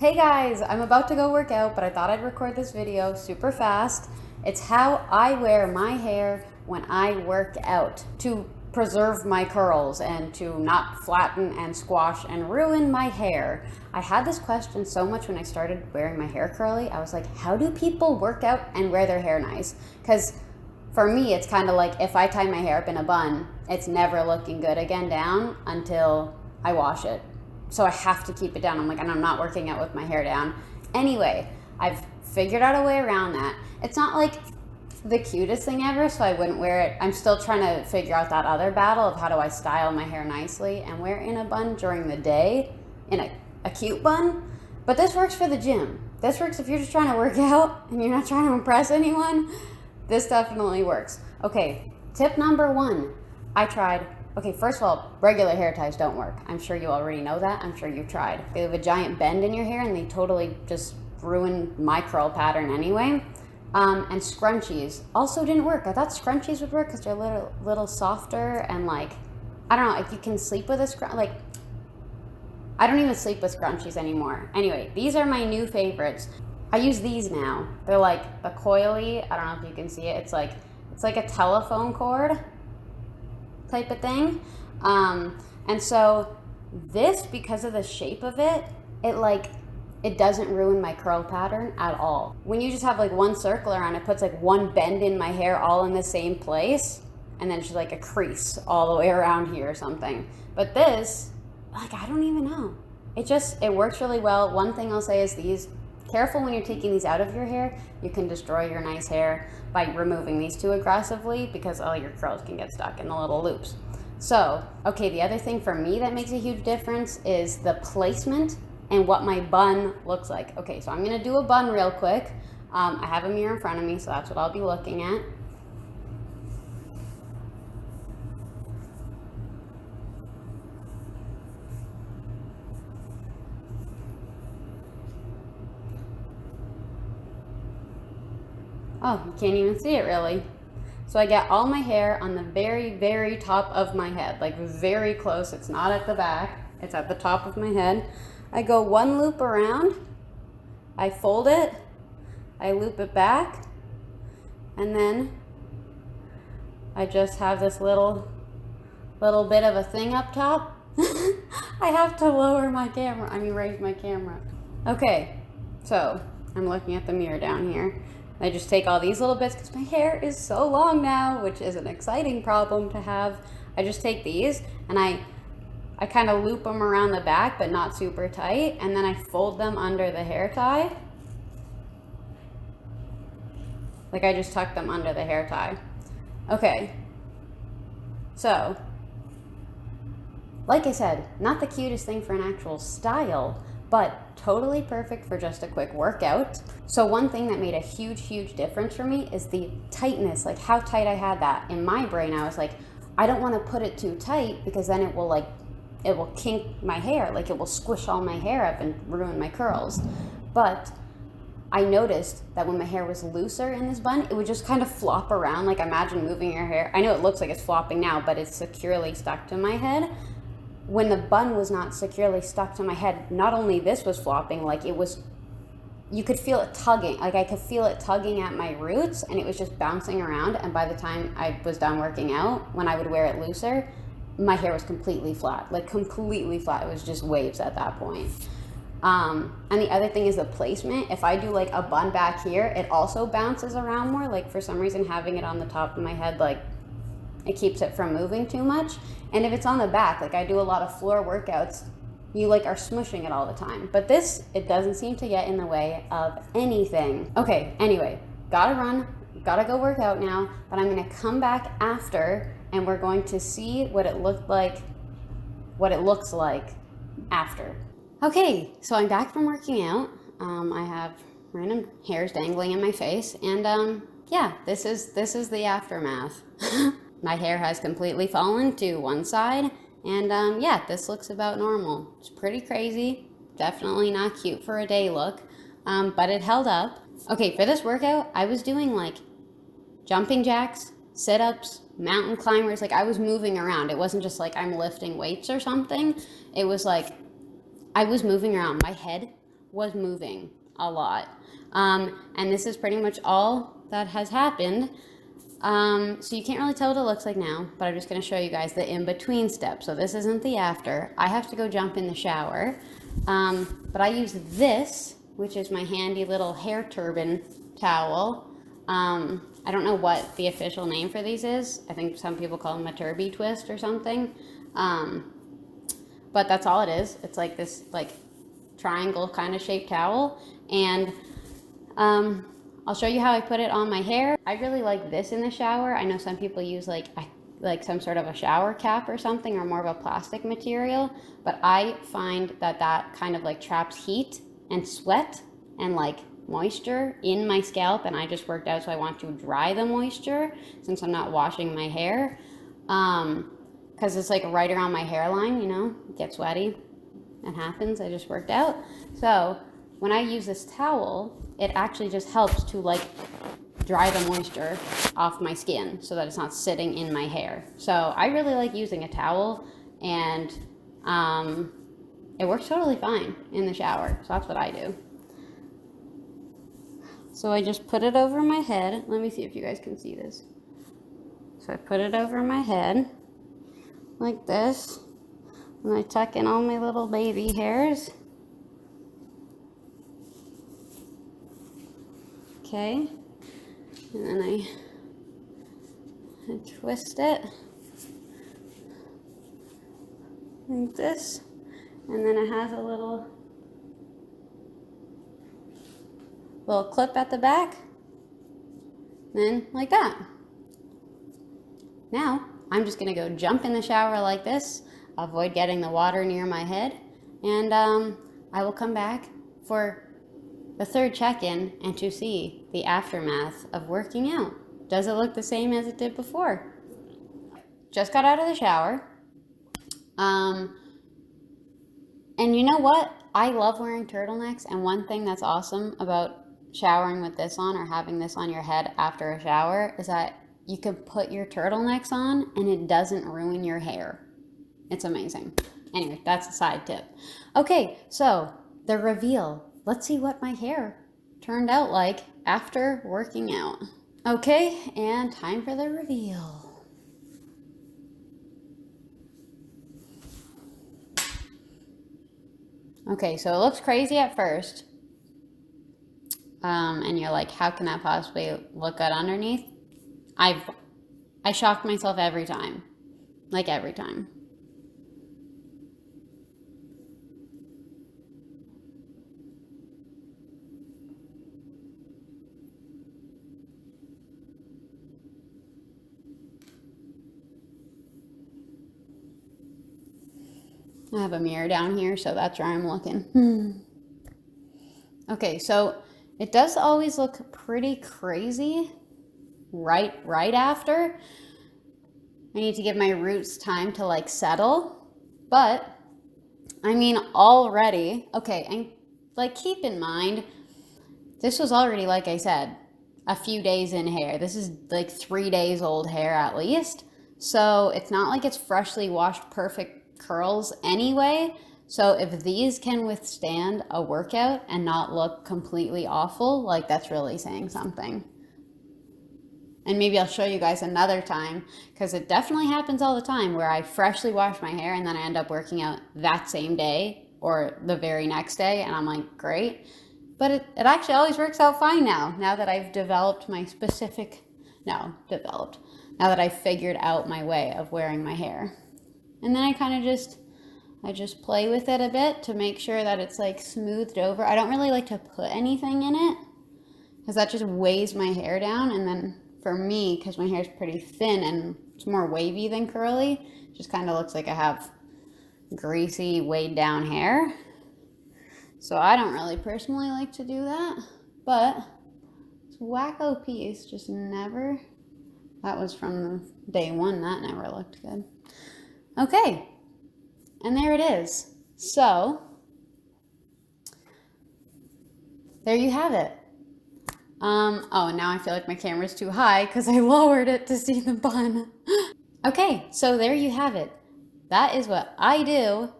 Hey guys, I'm about to go work out, but I thought I'd record this video super fast. It's how I wear my hair when I work out to preserve my curls and to not flatten and squash and ruin my hair. I had this question so much when I started wearing my hair curly. I was like, how do people work out and wear their hair nice? Because for me, it's kind of like if I tie my hair up in a bun, it's never looking good again down until I wash it. So I have to keep it down. I'm like, and I'm not working out with my hair down. Anyway, I've figured out a way around that. It's not like the cutest thing ever, so I wouldn't wear it. I'm still trying to figure out that other battle of how do I style my hair nicely and wear it in a bun during the day, in a cute bun. But this works for the gym. This works if you're just trying to work out and you're not trying to impress anyone. This definitely works. Okay, tip number one. Okay, first of all, regular hair ties don't work. I'm sure you already know that. I'm sure you've tried. They have a giant bend in your hair and they totally just ruin my curl pattern anyway. And scrunchies also didn't work. I thought scrunchies would work because they're a little softer and like, I don't know, like you can sleep with I don't even sleep with scrunchies anymore. Anyway, these are my new favorites. I use these now. They're like the coily. I don't know if you can see it. It's like a telephone cord type of thing. And so this, because of the shape of it, it doesn't ruin my curl pattern at all. When you just have like one circle around, it puts like one bend in my hair all in the same place, and then just like a crease all the way around here or something. But this, like, I don't even know. It works really well. One thing I'll say is these, careful when you're taking these out of your hair. You can destroy your nice hair by removing these too aggressively because all your curls can get stuck in the little loops. So, okay, the other thing for me that makes a huge difference is the placement and what my bun looks like. Okay, so I'm gonna do a bun real quick. I have a mirror in front of me, so that's what I'll be looking at. Oh, you can't even see it really. So I get all my hair on the very, very top of my head, like very close. It's not at the back, it's at the top of my head. I go one loop around, I fold it, I loop it back, and then I just have this little bit of a thing up top. I have to raise my camera. Okay, so I'm looking at the mirror down here. I just take all these little bits because my hair is so long now, which is an exciting problem to have. I just take these and I kind of loop them around the back, but not super tight. And then I fold them under the hair tie. Like I just tuck them under the hair tie. Okay. So, like I said, not the cutest thing for an actual style, but totally perfect for just a quick workout. So one thing that made a huge, huge difference for me is the tightness, like how tight I had that. In my brain, I was like, I don't want to put it too tight because then it will kink my hair, like it will squish all my hair up and ruin my curls. But I noticed that when my hair was looser in this bun, it would just kind of flop around. Like imagine moving your hair. I know it looks like it's flopping now, but it's securely stuck to my head. When the bun was not securely stuck to my head, not only this was flopping, like you could feel it tugging. Like I could feel it tugging at my roots and it was just bouncing around. And by the time I was done working out, when I would wear it looser, my hair was completely flat, like completely flat. It was just waves at that point. And the other thing is the placement. If I do like a bun back here, it also bounces around more. Like for some reason, having it on the top of my head, like it keeps it from moving too much. And if it's on the back, like I do a lot of floor workouts, you like are smushing it all the time. But this, it doesn't seem to get in the way of anything. Okay, anyway, gotta run, gotta go work out now, but I'm gonna come back after and we're going to see what it looks like after. Okay, so I'm back from working out. I have random hairs dangling in my face and yeah, this is the aftermath. My hair has completely fallen to one side, and yeah, this looks about normal. It's pretty crazy, definitely not cute for a day look, but it held up. Okay, for this workout, I was doing like jumping jacks, sit-ups, mountain climbers, like I was moving around. It wasn't just like I'm lifting weights or something. It was like I was moving around. My head was moving a lot. And this is pretty much all that has happened. So you can't really tell what it looks like now, but I'm just going to show you guys the in-between step. So this isn't the after. I have to go jump in the shower. But I use this, which is my handy little hair turban towel. I don't know what the official name for these is. I think some people call them a turby twist or something. But that's all it is. It's like this like triangle kind of shaped towel. And I'll show you how I put it on my hair. I really like this in the shower. I know some people use like some sort of a shower cap or something, or more of a plastic material, but I find that that kind of like traps heat and sweat and like moisture in my scalp, and I just worked out, so I want to dry the moisture since I'm not washing my hair, because it's like right around my hairline, you know, it gets sweaty. It happens. I just worked out. So when I use this towel, it actually just helps to like dry the moisture off my skin so that it's not sitting in my hair. So I really like using a towel, and it works totally fine in the shower. So that's what I do. So I just put it over my head. Let me see if you guys can see this. So I put it over my head like this, and I tuck in all my little baby hairs. Okay, and then I twist it like this, and then it has a little clip at the back, then like that. Now I'm just gonna go jump in the shower like this, avoid getting the water near my head, and I will come back for the third check-in and to see the aftermath of working out. Does it look the same as it did before? Just got out of the shower. And you know what? I love wearing turtlenecks, and one thing that's awesome about showering with this on or having this on your head after a shower is that you can put your turtlenecks on and it doesn't ruin your hair. It's amazing. Anyway, that's a side tip. Okay, so the reveal. Let's see what my hair turned out like after working out. Okay, and time for the reveal. Okay, so it looks crazy at first. And you're like, how can that possibly look good underneath? I shock myself every time. Like every time. I have a mirror down here, so that's where I'm looking. Okay, so it does always look pretty crazy right after. I need to give my roots time to like settle, but I mean already, okay, and like keep in mind, this was already, like I said, a few days in hair. This is like 3 days old hair at least. So it's not like it's freshly washed perfect curls anyway. So if these can withstand a workout and not look completely awful, like that's really saying something. And maybe I'll show you guys another time, because it definitely happens all the time where I freshly wash my hair and then I end up working out that same day or the very next day, and I'm like, great. But it actually always works out fine now that I've developed my now that I've figured out my way of wearing my hair. And then I kind of just play with it a bit to make sure that it's like smoothed over. I don't really like to put anything in it because that just weighs my hair down. And then for me, because my hair is pretty thin and it's more wavy than curly, it just kind of looks like I have greasy, weighed down hair. So I don't really personally like to do that, but this wacko piece just never, that was from day one, that never looked good. Okay, and there it is. So there you have it. Oh, and now I feel like my camera's too high because I lowered it to see the bun. Okay, so there you have it. That is what I do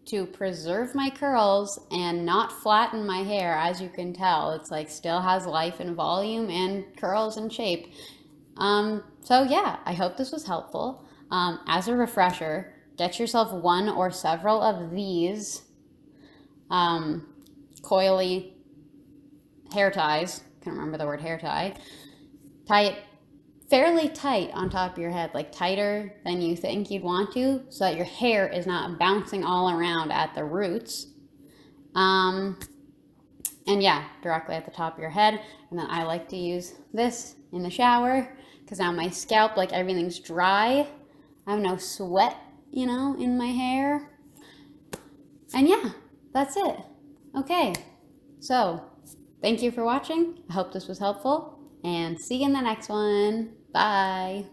to preserve my curls and not flatten my hair. As you can tell, it's like still has life and volume and curls and shape. So yeah, I hope this was helpful. As a refresher, get yourself one or several of these coily hair ties. Can't remember the word hair tie. Tie it fairly tight on top of your head, like tighter than you think you'd want to, so that your hair is not bouncing all around at the roots. And yeah, directly at the top of your head. And then I like to use this in the shower because now my scalp, like everything's dry. I have no sweat, you know, in my hair. And yeah, that's it. Okay, so thank you for watching. I hope this was helpful and see you in the next one. Bye.